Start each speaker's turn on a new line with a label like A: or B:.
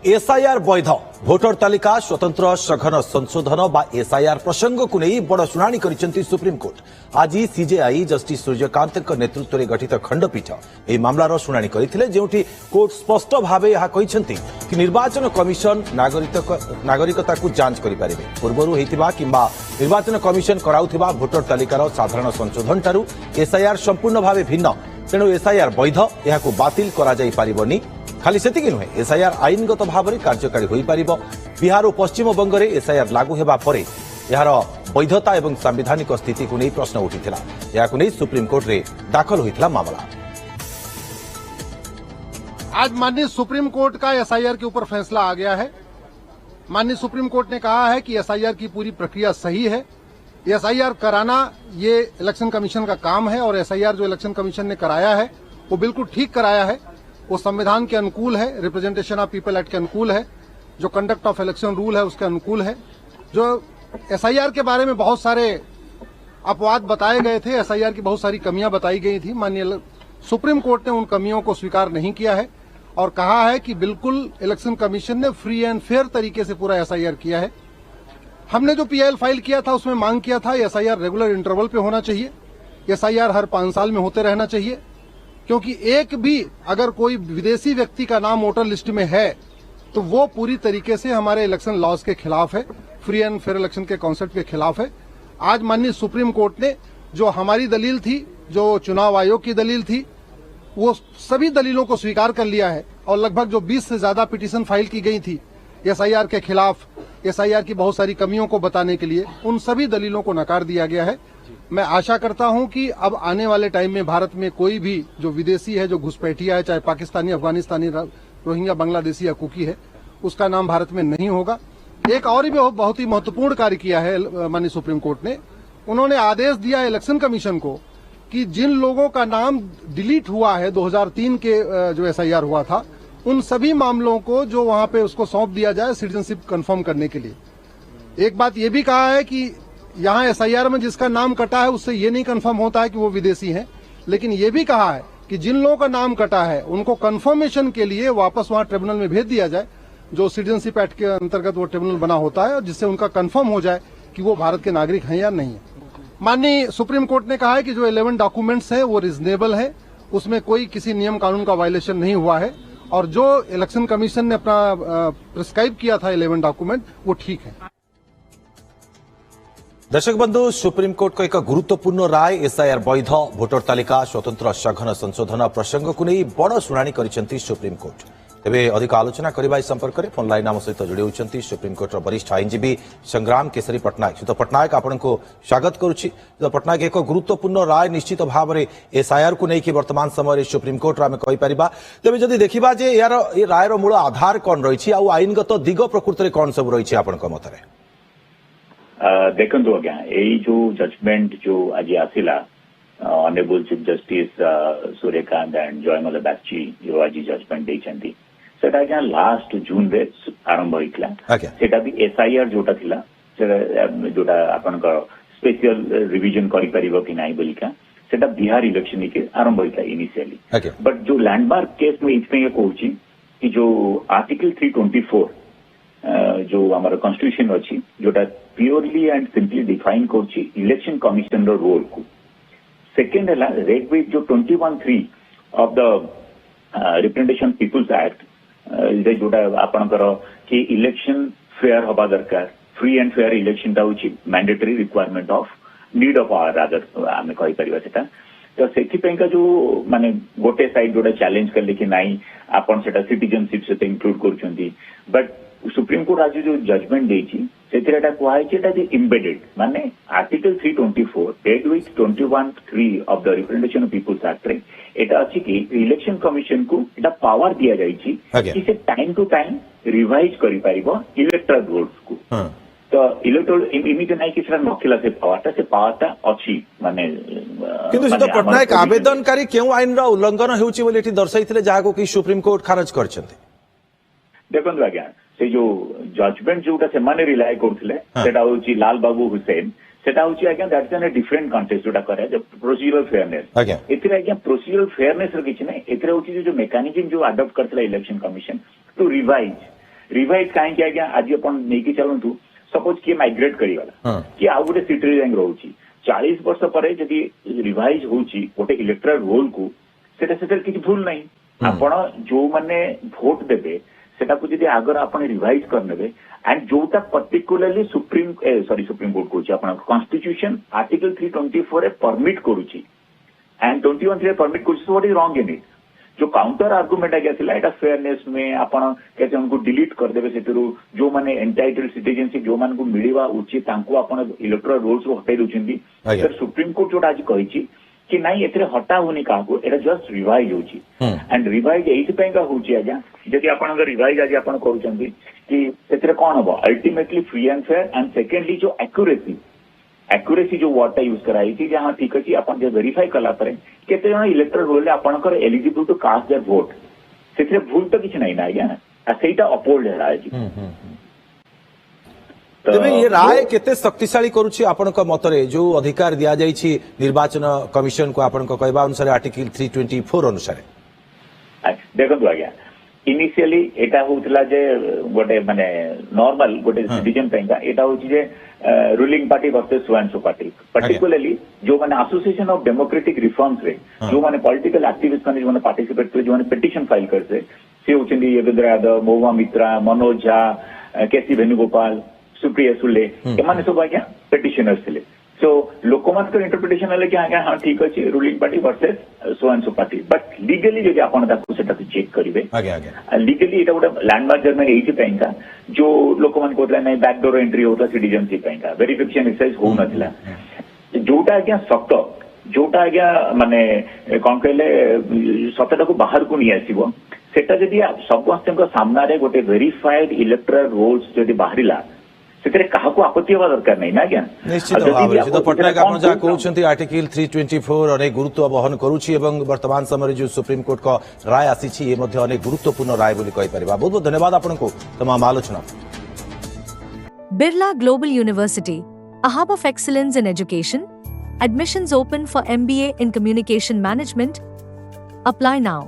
A: SIR वैध voter तालिका स्वतंत्र सघन संशोधन बा एसआईआर प्रसंग को नहीं बड़ शुणाणी करिसेंती सुप्रीम कोर्ट। आज सीजेआई जस्टिस सूर्यकांत नेतृत्व में गठित खंडपीठ यह मामलार शुणाणी करथिले, जेउठी कोर्ट स्पष्ट भावे यह कहिसेंती कि निर्वाचन कमिशन नागरिकता को जांच करि पारिबे। पूर्वरु हेतिबा किंबा निर्वाचन कमिशन कराउथिबा भोटर तालिकार साधारण संशोधन ठारू एसआईआर संपूर्ण भावे भिन्न, तेणु एसआईआर वैध यहाकू बातिल करा जाई पारिबोनी। खाली सेतिकी नुहे, एसआईआर आईनगत भाव में कार्यकारी हो पारिबो। बिहार और पश्चिम बंग में एसआईआर लागू हेबा परे यार वैधता एवं संवैधानिक स्थिति को नहीं प्रश्न उठिथिला। याकू नहीं सुप्रीम कोर्ट रे दाखल होइथिला मामला।
B: आज माननीय सुप्रीम कोर्ट का एसआईआर के ऊपर फैसला आ गया है। माननीय सुप्रीम कोर्ट ने कहा है कि एसआईआर की पूरी प्रक्रिया सही है। एसआईआर कराना ये इलेक्शन कमीशन का काम है और एसआईआर जो इलेक्शन कमीशन ने कराया है वो बिल्कुल ठीक कराया है। वो संविधान के अनुकूल है, रिप्रेजेंटेशन ऑफ पीपल एक्ट के अनुकूल है, जो कंडक्ट ऑफ इलेक्शन रूल है उसके अनुकूल है। जो एसआईआर के बारे में बहुत सारे अपवाद बताए गए थे, एसआईआर की बहुत सारी कमियां बताई गई थी, माननीय सुप्रीम कोर्ट ने उन कमियों को स्वीकार नहीं किया है और कहा है कि बिल्कुल इलेक्शन कमीशन ने फ्री एंड फेयर तरीके से पूरा एसआईआर किया है। हमने जो पीआईएल फाइल किया था उसमें मांग किया था एसआईआर रेगुलर इंटरवल पे होना चाहिए, एसआईआर हर 5 साल में होते रहना चाहिए, क्योंकि एक भी अगर कोई विदेशी व्यक्ति का नाम वोटर लिस्ट में है तो वो पूरी तरीके से हमारे इलेक्शन लॉज के खिलाफ है, फ्री एंड फेयर इलेक्शन के कॉन्सेप्ट के खिलाफ है। आज माननीय सुप्रीम कोर्ट ने जो हमारी दलील थी, जो चुनाव आयोग की दलील थी, वो सभी दलीलों को स्वीकार कर लिया है और लगभग जो 20 से ज्यादा पिटीशन फाइल की गई थी एसआईआर के खिलाफ, एसआईआर की बहुत सारी कमियों को बताने के लिए, उन सभी दलीलों को नकार दिया गया है। मैं आशा करता हूं कि अब आने वाले टाइम में भारत में कोई भी जो विदेशी है, जो घुसपैठिया है, चाहे पाकिस्तानी, अफगानिस्तानी, रोहिंग्या, बांग्लादेशी या कुकी है, उसका नाम भारत में नहीं होगा। एक और भी बहुत ही महत्वपूर्ण कार्य किया है माननीय सुप्रीम कोर्ट ने। उन्होंने आदेश दिया इलेक्शन कमीशन को कि जिन लोगों का नाम डिलीट हुआ है 2003 के जो एसआईआर हुआ था, उन सभी मामलों को जो वहां पे उसको सौंप दिया जाए सिटीजनशिप कंफर्म करने के लिए। एक बात यह भी कहा है कि यहाँ एसआईआर में जिसका नाम कटा है उससे ये नहीं कंफर्म होता है कि वो विदेशी हैं, लेकिन ये भी कहा है कि जिन लोगों का नाम कटा है उनको कंफर्मेशन के लिए वापस वहां ट्रिब्यूनल में भेज दिया जाए, जो सिटीजनशिप एक्ट के अंतर्गत वो ट्रिब्यूनल बना होता है, और जिससे उनका कंफर्म हो जाए कि वो भारत के नागरिक हैं या नहीं है। माननीय सुप्रीम कोर्ट ने कहा है कि जो 11 डॉक्यूमेंट्स है वो रिजनेबल है, उसमें कोई किसी नियम कानून का वायलेशन नहीं हुआ है और जो इलेक्शन कमीशन ने अपना प्रिस्क्राइब किया था 11 डॉक्यूमेंट वो ठीक है।
A: दर्शक बंधु, सुप्रीम कोर्ट को एक गुरुत्वपूर्ण राय एसआईआर वैध भोटर तालिका स्वतंत्र सघन संशोधन प्रसंग को नहीं बड़ शुणाणी करिसेंती सुप्रीम कोर्ट। तेबे अधिक आलोचना करबा इस संपर्क में फोन लाइन आम सहित जोड़ी होती सुप्रीम कोर्ट वरिष्ठ आईनजीवी संग्राम केसरी पट्टनायक। सुत पट्टनायक आपण को स्वागत करुच्ची। सुत पट्टनायक, एक गुरुत्वपूर्ण राय निश्चित भाव में एसआईआर को लेकिन वर्तमान समय सुप्रीम कोर्ट आम कहीपर। तेज जदि देखा जे यार रायर मूल आधार कौन रही, आईनगत दिग प्रकृत में कौन सब रही आपण मत?
C: देखु आज्ञा, यही जो जजमेंट जो आज आसिला honourable chief justice Suryakant and Joymalya Bagchi जो आज जजमेंट देइछंती, सेटा आज्ञा लास्ट जून रे आरंभ होइतला। सेटा भी एसआईआर जोटा थिला, जोटा आपनकर स्पेशल रिवीजन करि परिबो कि नाही बोलिका, सेटा बिहार इलेक्शन के आरंभ होइतला इनिशियली। बट जो लैंडमार्क केस में इतने कहूची कि जो आर्टिकल 324 जो हमारा कॉन्स्टिट्यूशन अच्छी, जोटा प्योरली एंड सिंपली डिफाइन करुच्ची इलेक्शन कमिशन रोल को। सेकेंड है रेगविथ जो 21(3) of the representation peoples act, जोटा आपनकर कि इलेक्शन फेयर हवा दरकार, फ्री एंड फेयर इलेक्शन टा होची mandatory requirement of need of hour rather आमे कहि परिबा सेटा। तो सेथिपे का जो माने गोटे साइड जोटा चैलेंज करले कि नाही आपन सेटा सिटीजनशिप से इंक्लूड करूछंती, बट सुप्रीम कोर्ट आज जो जजमेंट देछि सेथिरे एटा कहै छै एटा एम्बेडेड माने article 324 read with 21(3) of the representation of people's act रे एटा अछि कि इलेक्शन कमिशन को एटा पावर दिया जाय छी कि से टाइम टू टाइम रिवाइज करि परिबो इलेक्टोरल रोल्स को। तो इलेक्टोरल इमिट नाही कि सेटा नखिला से पावरटा अछि माने
A: किंतु से पट्टनायक आवेदनकारी केउ आईन रा उल्लंघन हेउछि बोली एठी दर्शाइथिले जाको कि सुप्रीम कोर्ट खारज करछन्ते।
C: देखो आज्ञा, से जो जजमेंट जोटा से माने रिलाय करथिले सेटा होची लाल बाबू हुसैन, सेटा होची आज्ञा दैट्स एन डिफरेंट कॉन्टेक्स्ट जोटा करे जो प्रोसीजरल फेयरनेस। एथिरे आज्ञा प्रोसीजरल फेयरनेस र किछ नै, एथिरे होची जो मेकानिज्म जो अडॉप्ट करथिला election commission to revise revise कहीं आज्ञा आज अपन नहीं चलतु सपोज किए माइग्रेट करीगला
A: हाँ।
C: कि आउ गोटे सिटी जाए रोचे 40 वर्ष पर जदि रिवाइज होची गोटे इलेक्टोरल रोल को सेटा किसी भूल नहीं आपण जो माने वोट देबे सेटा को जदि आगर आपण रिवाइज करनेबे एंड जोटा पर्टिकुलरली सुप्रीम कोर्ट कोची आपण कॉन्स्टिट्यूशन आर्टिकल 324 परमिट करूची एंड 21 परमिट करूची so what is wrong in it जो काउंटर आर्गुमेंट आगे थिला एटा फेयरनेस में आपण कैसे उनको डिलीट कर देबे सेतरु जो माने एंटाइटल्ड सिटीजनशिप जो मान को मिलिवा उचित तांको आपण इलेक्टोरल रोल्स रो हटाई दोचंदी
A: आज्ञा।
C: सर सुप्रीम कोर्ट जोटा आज कहिची कि नहीं एथरे हटा होनी काको एटा जस्ट रिवाइज होची एंड रिवाइज एइथ पे का होची आज्ञा जदि आपण रिवाइज आज आपण करूचंदी कि सेतरे कोन हबो ultimately free and fair and secondly जो एक्यूरेसी जो वर्डटा यूज कराई थी जहां ठीक अछि आपण जे वेरीफाई कला परे केते जण इलेक्टोरल रोल रे आपणकर eligible to cast their vote सेतरे भूल तो किछ नहीं ना आज्ञा आ सेटा अपोल्ड है आज
A: तेबे ये राय केते शक्तिशाली करूछि आपनक मतरे जो अधिकार दिया जाइछि निर्वाचन कमिशन को आपनक कहबा अनुसार आर्टिकल 324 अनुसार
C: देखो आज्ञा इनिशियली एटा होतला जे गोटे माने नॉर्मल गोटे सिटीजन पेंगा एटा होछि जे ruling party versus so and so party particularly जो माने एसोसिएशन ऑफ डेमोक्रेटिक रिफॉर्म्स रे जो माने पॉलिटिकल एक्टिविस्ट माने जो माने पार्टिसिपेट करे जो माने पिटिशन फाइल करसे से होछिंदी योगेंद्र यादव महुआ मित्रा मनोज झा केसी वेणुगोपाल सुप्रिया सुले एमाने सब आज्ञा पिटिशनर्स थिले सो लोकमानकर इंटरप्रिटेशन है कि आज्ञा हाँ ठीक अच्छे ruling party versus so and so party but legally जो आपण सेटा चेक करेंगे लीगली एटा गोटे लैंडमार्क जजमेंट एइथि का जो लोक मान कहते नहीं बैकडोर एंट्री होता सिटीजनशिप वेरिफिकेशन एक्सरसाइज हो नथिला जोटा आज्ञा सत जोटा आज्ञा माने कौन कहले सतटा को बाहर को नहीं आसीबो सेटा जदि समस्त सामना रे गोटे वेरीफाइड इलेक्टोरल रोल्स जदि बाहरिला सेतरे काहाको आपत्ति होवा दरकार नहीं ना क्या
A: निश्चित भाव सिद्ध पटनायक आपण जा कहउछंती आर्टिकल 324 अनेक गुरुत्व वहन करूछि एवं वर्तमान समय जो सुप्रीम कोर्ट का राय आसीछि ये मध्ये अनेक गुरुत्वपूर्ण राय बोली कहि परिबा बहुत बहुत धन्यवाद आपनको तमाम आलोचना
D: Birla Global University, a hub of excellence in education. Admissions open for MBA in Communication Management. Apply now.